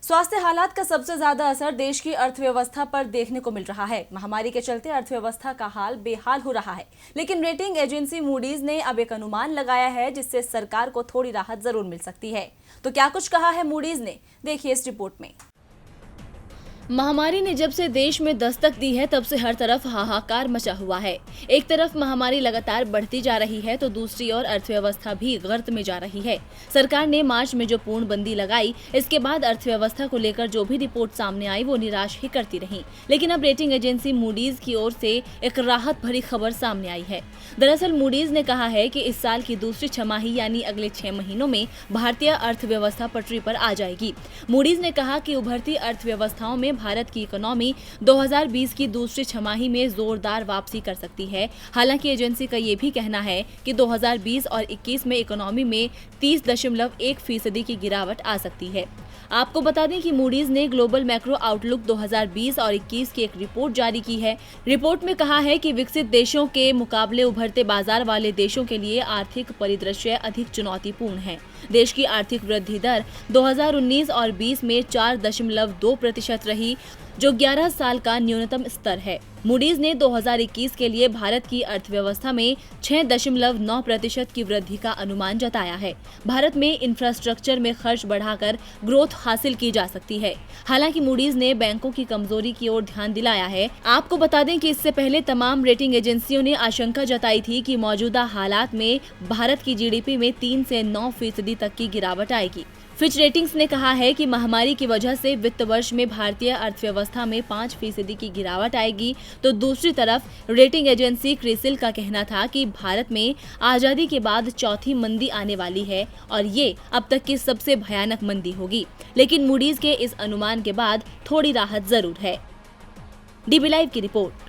स्वास्थ्य हालात का सबसे ज्यादा असर देश की अर्थव्यवस्था पर देखने को मिल रहा है। महामारी के चलते अर्थव्यवस्था का हाल बेहाल हो रहा है, लेकिन रेटिंग एजेंसी मूडीज ने अब एक अनुमान लगाया है जिससे सरकार को थोड़ी राहत जरूर मिल सकती है। तो क्या कुछ कहा है मूडीज ने, देखिए इस रिपोर्ट में। महामारी ने जब से देश में दस्तक दी है तब से हर तरफ हाहाकार मचा हुआ है। एक तरफ महामारी लगातार बढ़ती जा रही है तो दूसरी ओर अर्थव्यवस्था भी गर्त में जा रही है। सरकार ने मार्च में जो पूर्णबंदी लगाई, इसके बाद अर्थव्यवस्था को लेकर जो भी रिपोर्ट सामने आई वो निराश ही करती रही। लेकिन अब रेटिंग एजेंसी मूडीज की ओर से एक राहत भरी खबर सामने आई है। दरअसल मूडीज ने कहा है कि इस साल की दूसरी छमाही यानी अगले 6 महीनों में भारतीय अर्थव्यवस्था पटरी पर आ जाएगी। मूडीज ने कहा कि उभरती अर्थव्यवस्थाओं में भारत की इकोनॉमी 2020 की दूसरी छमाही में जोरदार वापसी कर सकती है। हालांकि एजेंसी का ये भी कहना है कि 2020 और 21 में इकोनॉमी में 30.1% की गिरावट आ सकती है। आपको बता दें कि मूडीज ने ग्लोबल मैक्रो आउटलुक 2020 और 21 की एक रिपोर्ट जारी की है। रिपोर्ट में कहा है कि विकसित देशों के मुकाबले उभरते बाजार वाले देशों के लिए आर्थिक परिदृश्य अधिक चुनौतीपूर्ण है। देश की आर्थिक वृद्धि दर 2019 और 20 में 4.2% रही, जो 11 साल का न्यूनतम स्तर है। मूडीज ने 2021 के लिए भारत की अर्थव्यवस्था में 6.9% की वृद्धि का अनुमान जताया है। भारत में इंफ्रास्ट्रक्चर में खर्च बढ़ाकर ग्रोथ हासिल की जा सकती है। हालांकि मूडीज ने बैंकों की कमजोरी की ओर ध्यान दिलाया है। आपको बता दें कि इससे पहले तमाम रेटिंग एजेंसियों ने आशंका जताई थी कि मौजूदा हालात में भारत की जीडीपी में 3 से 9% तक की गिरावट आएगी। फिच रेटिंग्स ने कहा है कि महामारी की वजह से वित्त वर्ष में भारतीय अर्थव्यवस्था में 5% की गिरावट आएगी। तो दूसरी तरफ रेटिंग एजेंसी क्रिसिल का कहना था कि भारत में आजादी के बाद चौथी मंदी आने वाली है और ये अब तक की सबसे भयानक मंदी होगी। लेकिन मूडीज के इस अनुमान के बाद थोड़ी राहत जरूर है। डीबी लाइव की रिपोर्ट।